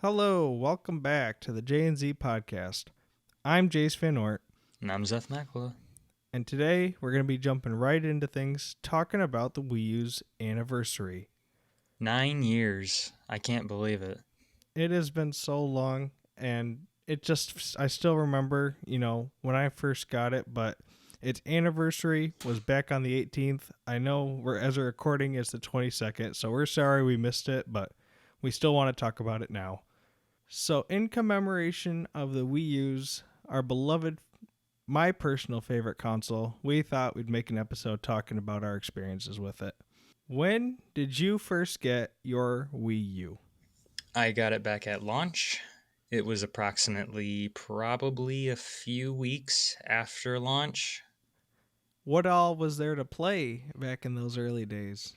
Hello, welcome back to the J&Z podcast. I'm Jace Van Ort, And I'm Zeth Makla. and today we're going to be jumping right into things, talking about the Wii U's anniversary. 9 years. I can't believe it. It has been so long, and I still remember, when I first got it, but its anniversary was back on the 18th. I know as a recording, it's the 22nd, so we're sorry we missed it, but we still want to talk about it now. So, in commemoration of the Wii U's, our beloved, my personal favorite console, we thought we'd make an episode talking about our experiences with it. When did you first get your Wii U? I got it back at launch. It was probably a few weeks after launch. What all was there to play back in those early days?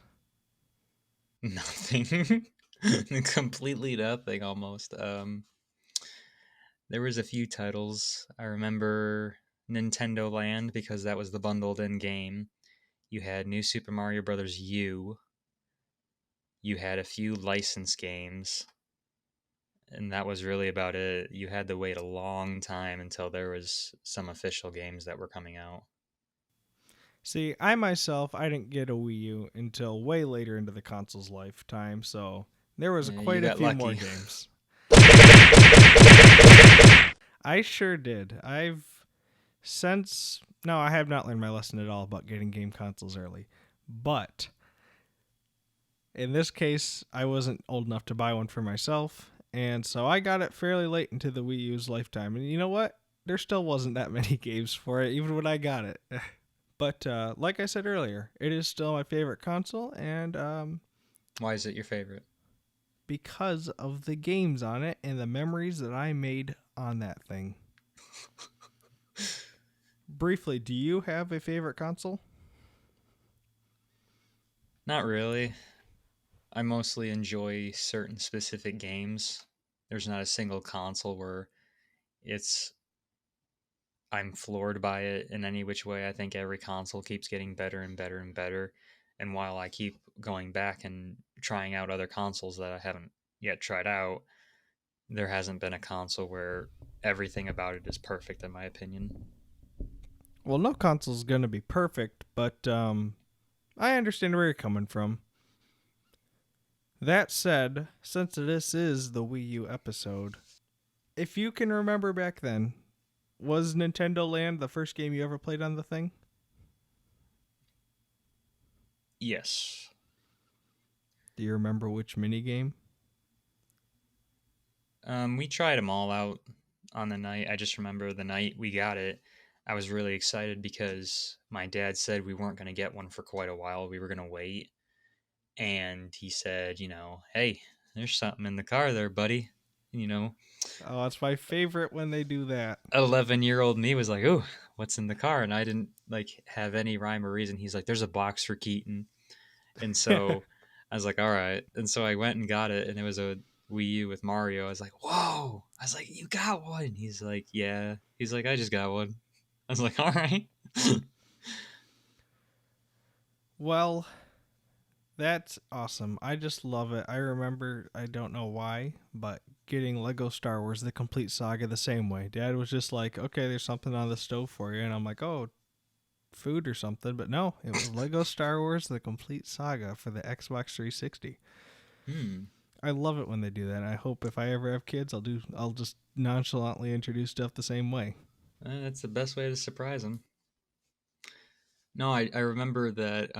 Nothing. Completely nothing almost. There was a few titles. I remember Nintendo Land because that was the bundled in game. You had New Super Mario Bros. U. You had a few licensed games. And that was really about it. You had to wait a long time until there was some official games that were coming out. See, I didn't get a Wii U until way later into the console's lifetime, so there was You quite a got few more lucky. games. I sure did. I have not learned my lesson at all about getting game consoles early. But in this case, I wasn't old enough to buy one for myself, and so I got it fairly late into the Wii U's lifetime. And you know what? There still wasn't that many games for it, even when I got it. But like I said earlier, it is still my favorite console, and Why is it your favorite? because of the games on it and the memories that I made on that thing. Briefly, do you have a favorite console? Not really. I mostly enjoy certain specific games. There's not a single console where it's I'm floored by it in any which way. I think every console keeps getting better and better and better. And while I keep going back and trying out other consoles that I haven't yet tried out, there hasn't been a console where everything about it is perfect, in my opinion. Well, no console's going to be perfect, but I understand where you're coming from. That said, since this is the Wii U episode, if you can remember back then, was Nintendo Land the first game you ever played on the thing? Yes. Do you remember which minigame? We tried them all out on the night. I just remember the night we got it, I was really excited because my dad said we weren't going to get one for quite a while. We were going to wait. And he said, hey, there's something in the car there, buddy. You know, Oh, that's my favorite when they do that. 11-year-old me was like, "Ooh, what's in the car?" And I didn't have any rhyme or reason. He's like, "There's a box for Keaton," and so I was like, "All right." And so I went and got it, and it was a Wii U with Mario. I was like, "Whoa!" I was like, "You got one?" And he's like, "Yeah." He's like, "I just got one." I was like, "All right." Well, that's awesome. I just love it. I remember, I don't know why, but getting Lego Star Wars The Complete Saga the same way. Dad was just like, okay, there's something on the stove for you. And I'm like, oh, food or something. But no, it was Lego Star Wars The Complete Saga for the Xbox 360. Hmm. I love it when they do that. I hope if I ever have kids, I'll just nonchalantly introduce stuff the same way. That's the best way to surprise him. No, I remember that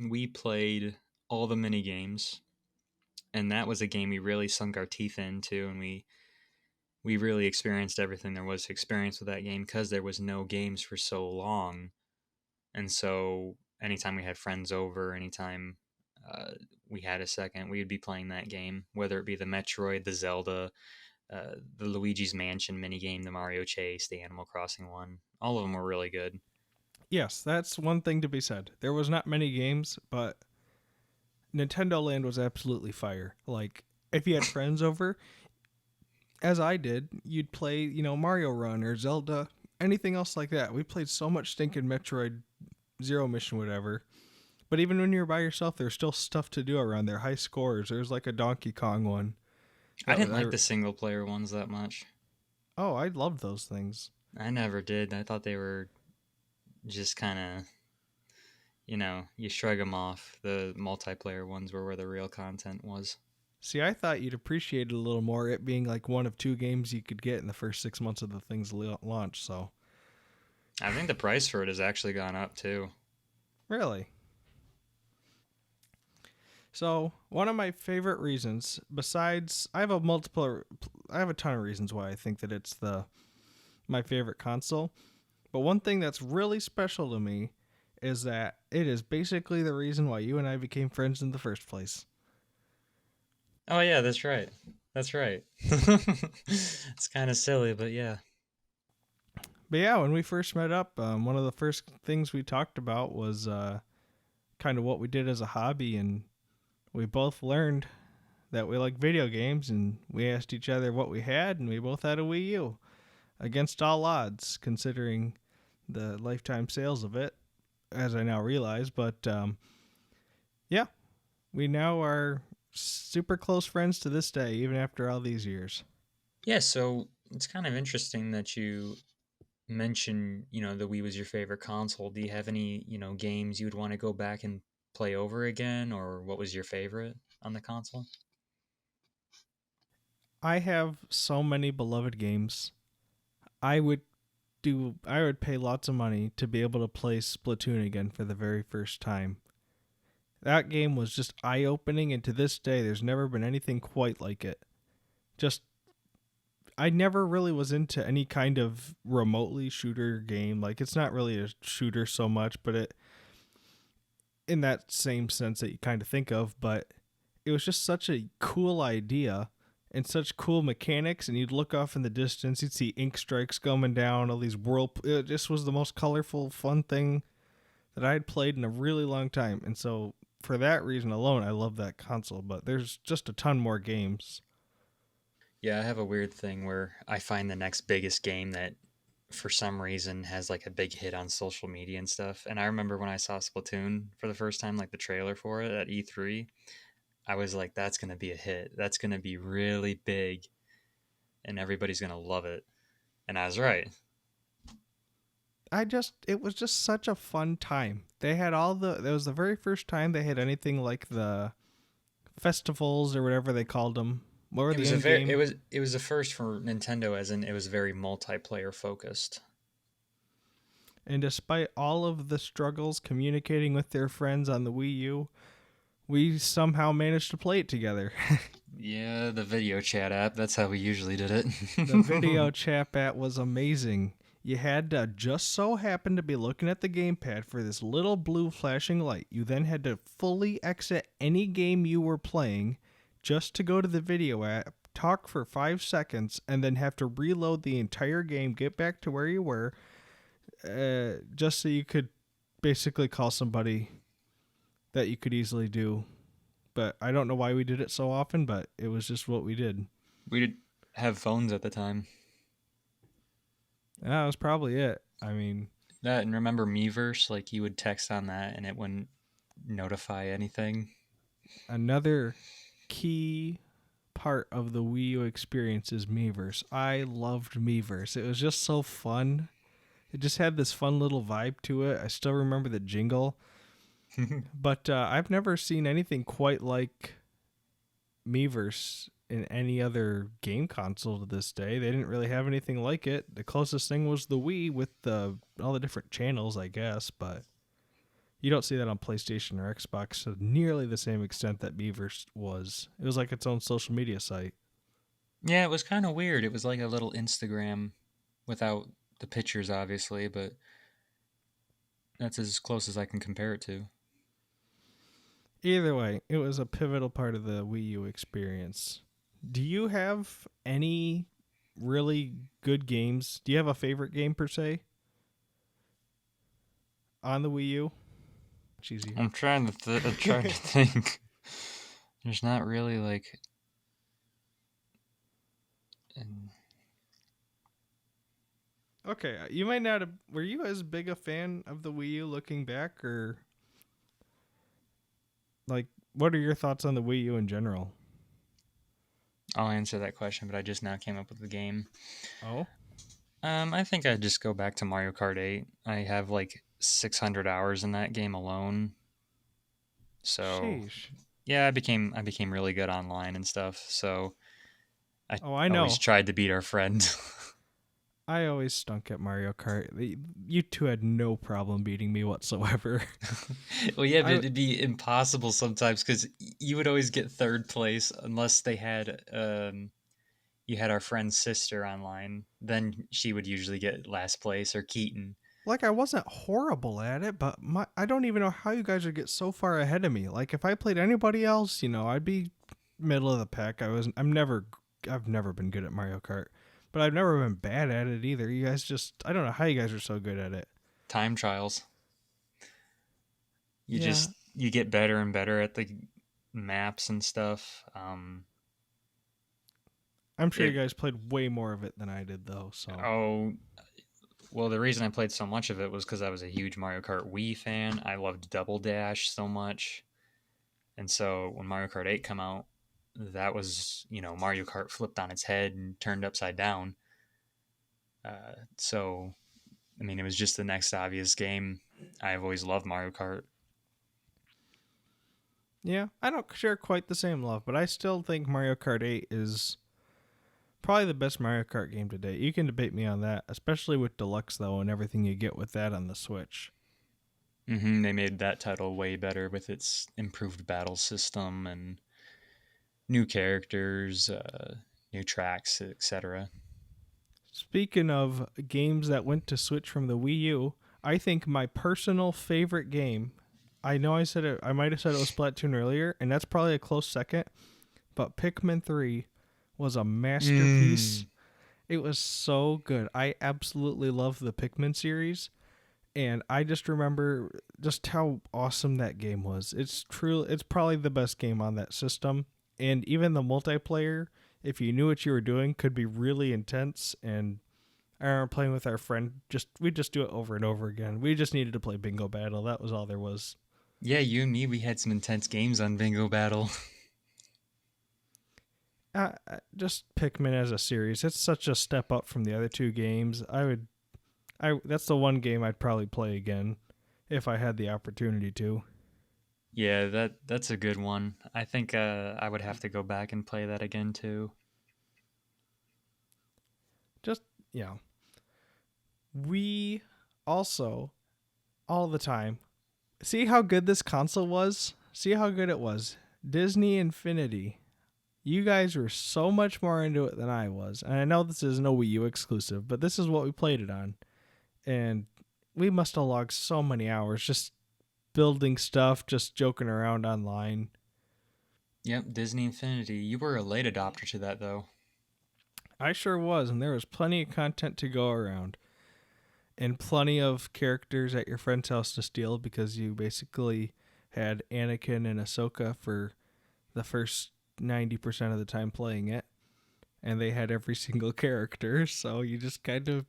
we played all the mini games, and that was a game we really sunk our teeth into, and we really experienced everything there was to experience with that game because there was no games for so long. And so anytime we had friends over, anytime uh, we had a second, we would be playing that game, whether it be the Metroid, the Zelda, the Luigi's Mansion minigame, the Mario Chase, the Animal Crossing one. All of them were really good. Yes, that's one thing to be said. There was not many games, but Nintendo Land was absolutely fire. Like, if you had friends over, as I did, you'd play, Mario Run or Zelda, anything else like that. We played so much stinking Metroid Zero Mission, whatever. But even when you were by yourself, there's still stuff to do around there. High scores. There's like a Donkey Kong one. I That was didn't like the single player ones that much. oh, I loved those things. I never did. I thought they were just kind of, you shrug them off. The multiplayer ones were where the real content was. See, I thought you'd appreciate it a little more, it being like one of two games you could get in the first 6 months of the thing's launch. So, I think the price for it has actually gone up too. really. So, one of my favorite reasons, besides, I have a ton of reasons why I think that it's my favorite console. But one thing that's really special to me is that it is basically the reason why you and I became friends in the first place. Oh yeah, that's right. That's right. It's kind of silly, but yeah. But yeah, when we first met up, one of the first things we talked about was kind of what we did as a hobby, and we both learned that we like video games, and we asked each other what we had, and we both had a Wii U against all odds, considering the lifetime sales of it, as I now realize. But yeah, we now are super close friends to this day, even after all these years. Yeah, so it's kind of interesting that you mention, the Wii was your favorite console. Do you have any, games you would want to go back and play over again, or what was your favorite on the console? I have so many beloved games. I would I would pay lots of money to be able to play Splatoon again for the very first time. That game was just eye-opening, and to this day there's never been anything quite like it. Just I never really was into any kind of remotely shooter game. Like, it's not really a shooter so much, but it in that same sense that you kind of think of, but it was just such a cool idea and such cool mechanics. And you'd look off in the distance, you'd see ink strikes coming down, all these it just was the most colorful, fun thing that I had played in a really long time. And so for that reason alone, I love that console. But there's just a ton more games. Yeah, I have a weird thing where I find the next biggest game that for some reason has like a big hit on social media and stuff. And I remember when I saw Splatoon for the first time, like the trailer for it at E3, I was like, that's going to be a hit. That's going to be really big and everybody's going to love it. And I was right. It was just such a fun time. They had it was the very first time they had anything like the festivals or whatever they called them. What were It the was a end very game? it was the first for Nintendo, as in it was very multiplayer focused. And despite all of the struggles communicating with their friends on the Wii U, we somehow managed to play it together. Yeah, the video chat app, that's how we usually did it. The video chat app was amazing. You had to just so happen to be looking at the gamepad for this little blue flashing light. You then had to fully exit any game you were playing just to go to the video app, talk for 5 seconds, and then have to reload the entire game, get back to where you were, just so you could basically call somebody that you could easily do. But I don't know why we did it so often, but it was just what we did. We did have phones at the time. That was probably it. I mean, That, and remember Miiverse? Like you would text on that and it wouldn't notify anything. another key part of the Wii U experience is Miiverse. I loved Miiverse. It was just so fun. It just had this fun little vibe to it. I still remember the jingle, but I've never seen anything quite like Miiverse in any other game console to this day. They didn't really have anything like it. The closest thing was the Wii with all the different channels, I guess, but you don't see that on PlayStation or Xbox to nearly the same extent that Miiverse was. It was like its own social media site. Yeah, it was kind of weird. It was like a little Instagram without the pictures, obviously, but that's as close as I can compare it to. Either way, it was a pivotal part of the Wii U experience. Do you have any really good games? Do you have a favorite game per se on the Wii U? It's easy. I'm trying to think. There's not really like. an- Okay, you might not have. Were you as big a fan of the Wii U looking back, or like, what are your thoughts on the Wii U in general? I'll answer that question, but I just now came up with the game. Oh, I think I'd just go back to Mario Kart 8. I have like 600 hours in that game alone. So, sheesh. yeah, I became really good online and stuff. So, I Oh, I always know. tried to beat our friend. I always stunk at Mario Kart. You two had no problem beating me whatsoever. Well, yeah, but I it'd be impossible sometimes because you would always get third place unless they had you had our friend's sister online. Then she would usually get last place or Keaton. like I wasn't horrible at it, but I don't even know how you guys would get so far ahead of me. Like if I played anybody else, I'd be middle of the pack. I've never been good at Mario Kart, but I've never been bad at it either. You guys just I don't know how you guys are so good at it. Time trials. You Yeah, just you get better and better at the maps and stuff. I'm sure you It guys played way more of it than I did though. So oh well, the reason I played so much of it was because I was a huge Mario Kart Wii fan. I loved Double Dash so much, and so when Mario Kart 8 come out, that was Mario Kart flipped on its head and turned upside down. So I mean, it was just the next obvious game. I've always loved Mario Kart. yeah, I don't share quite the same love, but I still think Mario Kart 8 is probably the best Mario Kart game to date. You can debate me on that, especially with Deluxe though and everything you get with that on the Switch. They made that title way better with its improved battle system and new characters, new tracks, etc. Speaking of games that went to Switch from the Wii U, I think my personal favorite game. I know I said it. I might have said it was Splatoon earlier, and that's probably a close second. But Pikmin 3 was a masterpiece. Mm. It was so good. I absolutely love the Pikmin series, and I just remember just how awesome that game was. It's true. It's probably the best game on that system, and even the multiplayer, if you knew what you were doing, could be really intense. And I remember playing with our friend. We just do it over and over again. We just needed to play Bingo Battle. That was all there was. Yeah, you and me, we had some intense games on Bingo Battle. Just Pikmin as a series. It's such a step up from the other two games. That's the one game I'd probably play again if I had the opportunity to. Yeah, that's a good one. I think I would have to go back and play that again too. Just we also all the time see how good this console was. See how good it was. Disney Infinity. You guys were so much more into it than I was. And I know this is no Wii U exclusive, but this is what we played it on. And we must have logged so many hours just building stuff, just joking around online. Yep, Disney Infinity. You were a late adopter to that though. I sure was, and there was plenty of content to go around. And plenty of characters at your friend's house to steal because you basically had Anakin and Ahsoka for the first 90% of the time playing it. And they had every single character, so you just kind of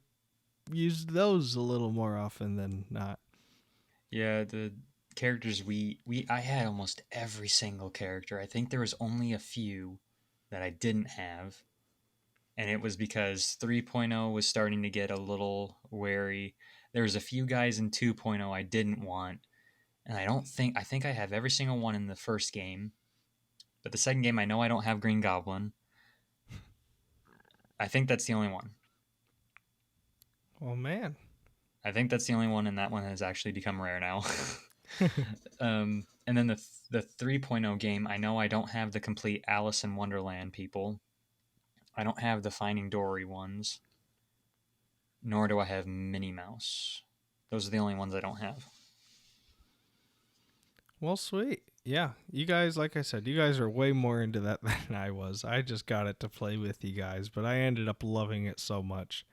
used those a little more often than not. Yeah, the characters we I had almost every single character. I think there was only a few that I didn't have, and it was because 3.0 was starting to get a little wary. There was a few guys in 2.0 I didn't want, and I think I have every single one in the first game. But the second game I know I don't have Green Goblin. I think that's the only one. Oh man. I think that's the only one, and that one has actually become rare now. And then the 3.0 game, I know I don't have the complete Alice in Wonderland people. I don't have the Finding Dory ones, nor do I have Minnie Mouse. Those are the only ones I don't have. Well, sweet. Yeah, you guys, like I said, you guys are way more into that than I was. I just got it to play with you guys, but I ended up loving it so much.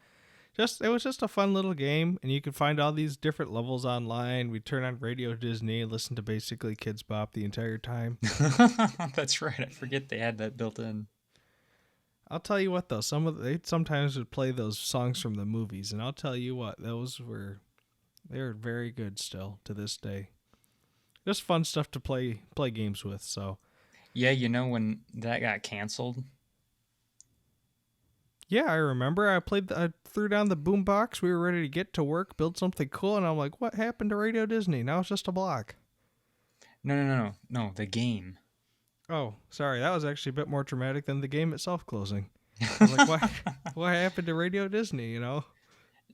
It was just a fun little game, and you could find all these different levels online. We turn on Radio Disney, listen to basically Kids Bop the entire time. That's right. I forget they had that built in. I'll tell you what though, they sometimes would play those songs from the movies, and I'll tell you what, they're very good still to this day. Just fun stuff to play games with. So Yeah, when that got canceled, Yeah, I remember. I threw down the boombox. We were ready to get to work, build something cool, and I'm like, "What happened to Radio Disney? Now it's just a block." No, the game. Oh, sorry. That was actually a bit more traumatic than the game itself closing. I was like, "What? What happened to Radio Disney?" You know?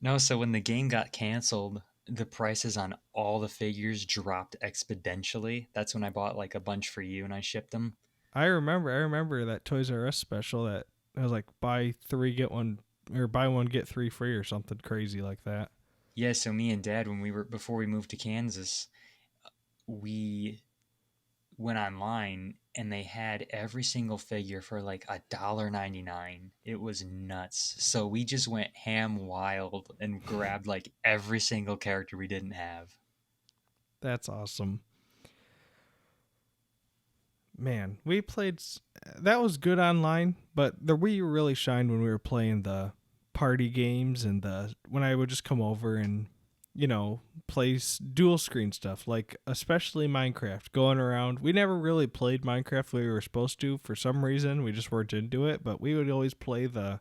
No, so when the game got canceled, the prices on all the figures dropped exponentially. That's when I bought like a bunch for you and I shipped them. I remember. I remember that Toys R Us special that was like buy three get one or buy one get three free or something crazy like that. Yeah, so me and Dad, when we were before we moved to Kansas, we went online and they had every single figure for like $1.99. It was nuts. So we just went ham wild and grabbed like every single character we didn't have. That's awesome. Man, we played. That was good online, but the Wii U really shined when we were playing the party games and the when I would just come over and play dual screen stuff like especially Minecraft. Going around, we never really played Minecraft the way we were supposed to for some reason. We just weren't into it, but we would always play the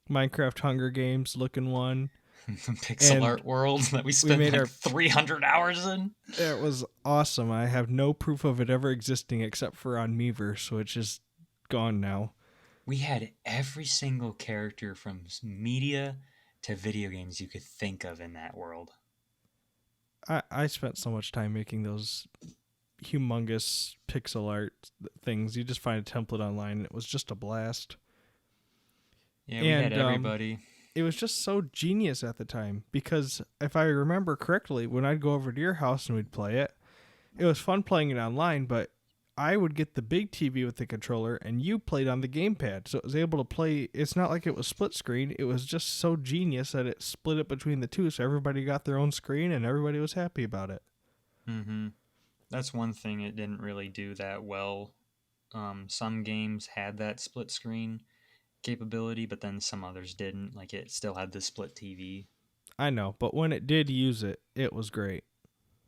Minecraft Hunger Games looking one, Pixel and art world that we we spent made like our 300 hours in. it was awesome. I have no proof of it ever existing except for on Miiverse, which is gone now. We had every single character from media to video games you could think of in that world. I spent so much time making those humongous pixel art things. You just find a template online, and it was just a blast. Yeah, we had And everybody. it was just so genius at the time because if I remember correctly, when I'd go over to your house and we'd play it, it was fun playing it online, but I would get the big TV with the controller and you played on the gamepad. So it was able to play. It's not like it was split screen. It was just so genius that it split it between the two. So everybody got their own screen and everybody was happy about it. Mm-hmm. That's one thing it didn't really do that well. Some games had that split screen capability, but then some others didn't. Like it still had the split TV. I know, but when it did use it, it was great.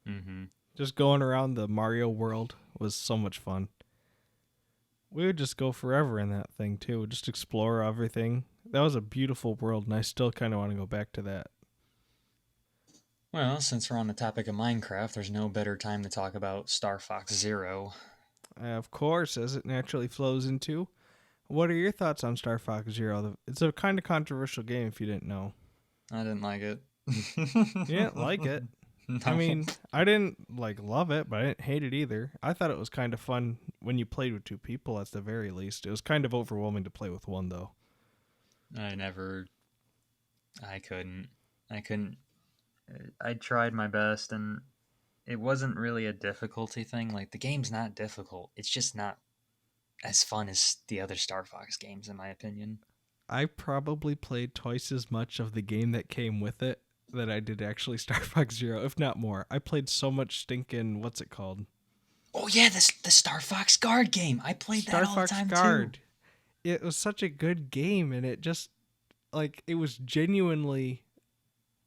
Mm-hmm. Just going around the Mario world was so much fun. We would just go forever in that thing too. Just explore everything. That was a beautiful world, and I still kind of want to go back to that. Well, since we're on the topic of Minecraft, there's no better time to talk about Star Fox Zero. Of course, as it naturally flows into. What are your thoughts on Star Fox Zero? It's a kind of controversial game if you didn't know. I didn't like it. You didn't like it. I No. mean, I didn't love it, but I didn't hate it either. I thought it was kind of fun when you played with two people at the very least. It was kind of overwhelming to play with one though. I never. I couldn't. I couldn't. I tried my best, and it wasn't really a difficulty thing. Like, the game's not difficult. It's just not as fun as the other Star Fox games, in my opinion. I probably played twice as much of the game that came with it that I did actually Star Fox Zero, if not more. I played so much stinking what's it called? Oh, yeah, the Star Fox Guard game. I played that Star all the Fox time, too. Guard. It was such a good game, and it just it was genuinely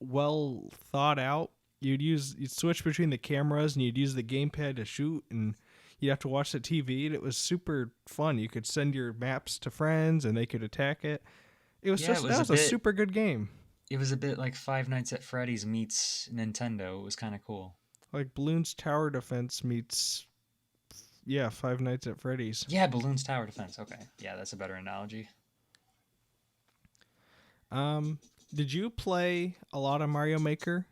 well thought out. You'd switch between the cameras and you'd use the gamepad to shoot, and you'd have to watch the TV, and it was super fun. You could send your maps to friends and they could attack it. It was Yeah, it just that was a was a bit. super good game. It was a bit like Five Nights at Freddy's meets Nintendo. It was kind of cool. Like Bloons Tower Defense meets Five Nights at Freddy's. Yeah, Balloons Tower Defense. Okay, yeah, that's a better analogy. Um, did you play a lot of Mario Maker?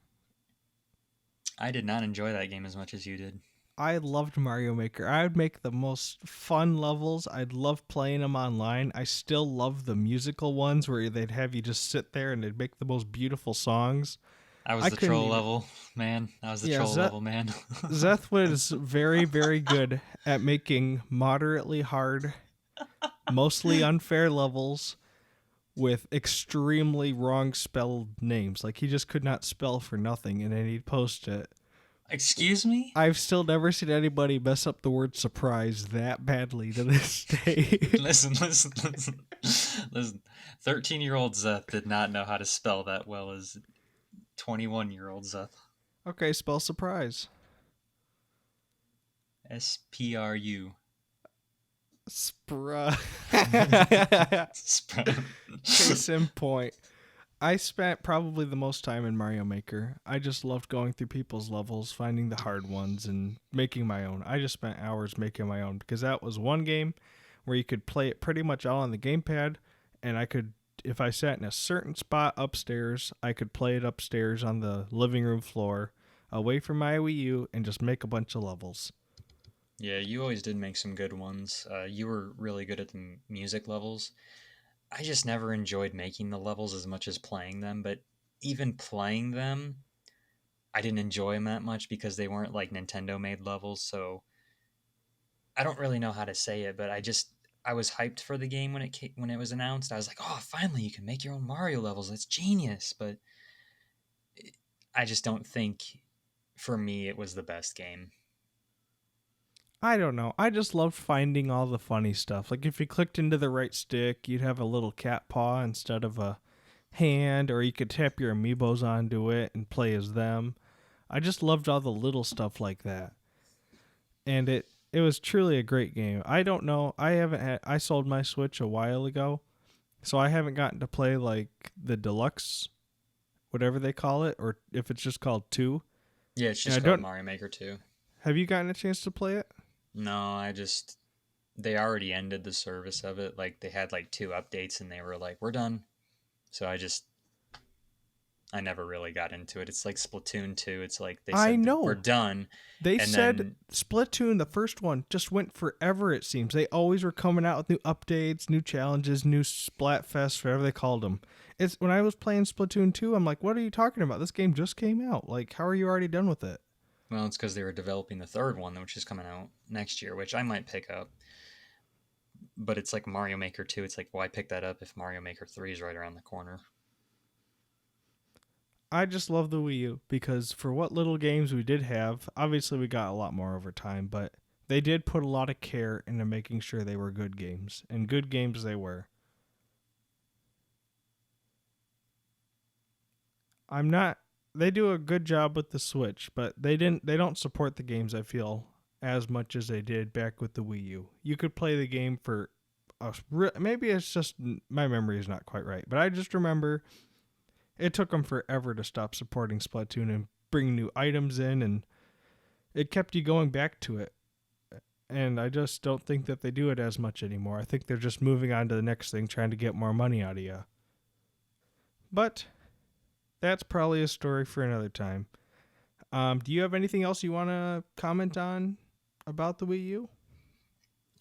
I did not enjoy that game as much as you did. I loved Mario Maker. I would make the most fun levels. I'd love playing them online. I still love the musical ones where they'd have you just sit there and they'd make the most beautiful songs. I was I the couldn't troll even. level man. I was the Yeah, troll level man. Zeth was very, very good at making moderately hard, mostly unfair levels with extremely wrong spelled names. Like he just could not spell for nothing, and then he'd post it. Excuse me? I've still never seen anybody mess up the word surprise that badly to this day. Listen. 13-year-old Zeth did not know how to spell that well as 21-year-old Zeth. Okay, spell surprise. SPRU. Spruh. Sp- Case in point. I spent probably the most time in Mario Maker. I just loved going through people's levels, finding the hard ones, and making my own. I just spent hours making my own because that was one game where you could play it pretty much all on the gamepad, and I could, if I sat in a certain spot upstairs, I could play it upstairs on the living room floor, away from my Wii U, and just make a bunch of levels. Yeah, you always did make some good ones. You were really good at the music levels. I just never enjoyed making the levels as much as playing them, but even playing them, I didn't enjoy them that much because they weren't like Nintendo made levels. So I don't really know how to say it, but I was hyped for the game when it was announced. I was like, "Oh, finally you can make your own Mario levels. That's genius." But I just don't think for me it was the best game. I don't know. I just loved finding all the funny stuff. Like if you clicked into the right stick, you'd have a little cat paw instead of a hand, or you could tap your amiibos onto it and play as them. I just loved all the little stuff like that. And it was truly a great game. I don't know. I sold my Switch a while ago, so I haven't gotten to play like the deluxe, whatever they call it, or if it's just called 2. Yeah, it's And I just called don't Mario Maker 2. have you gotten a chance to play it? No, they already ended the service of it. Like they had like 2 updates and they were like, "We're done." So I never really got into it. It's like Splatoon 2. It's like they I said we're know. done, They and said then Splatoon, the first one, just went forever, it seems. They always were coming out with new updates, new challenges, new Splatfest, whatever they called them. It's when I was playing Splatoon 2, I'm like, what are you talking about? This game just came out. Like, how are you already done with it? well, it's because they were developing the third one, which is coming out next year, which I might pick up. But it's like Mario Maker 2. It's like, why pick that up if Mario Maker 3 is right around the corner? I just love the Wii U because for what little games we did have, obviously we got a lot more over time, but they did put a lot of care into making sure they were good games, and good games they were. I'm not They do a good job with the Switch, but they don't support the games I feel as much as they did back with the Wii U. You could play the game for maybe it's just my memory is not quite right, but I just remember it took them forever to stop supporting Splatoon and bring new items in, and it kept you going back to it. And I just don't think that they do it as much anymore. I think they're just moving on to the next thing, trying to get more money out of you. But that's probably a story for another time. Do you have anything else you want to comment on about the Wii U?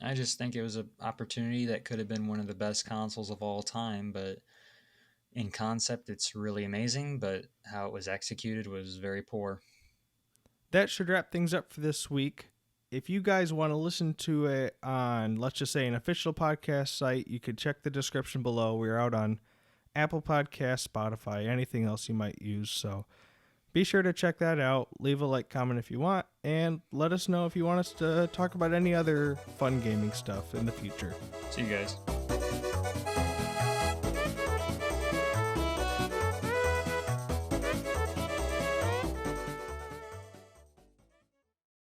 I just think it was an opportunity that could have been one of the best consoles of all time, but in concept, it's really amazing, but how it was executed was very poor. That should wrap things up for this week. If you guys want to listen to it on, let's just say, an official podcast site, you could check the description below. We're out on Apple Podcasts, Spotify, anything else you might use. So be sure to check that out. Leave a like, comment if you want, and let us know if you want us to talk about any other fun gaming stuff in the future. See you guys.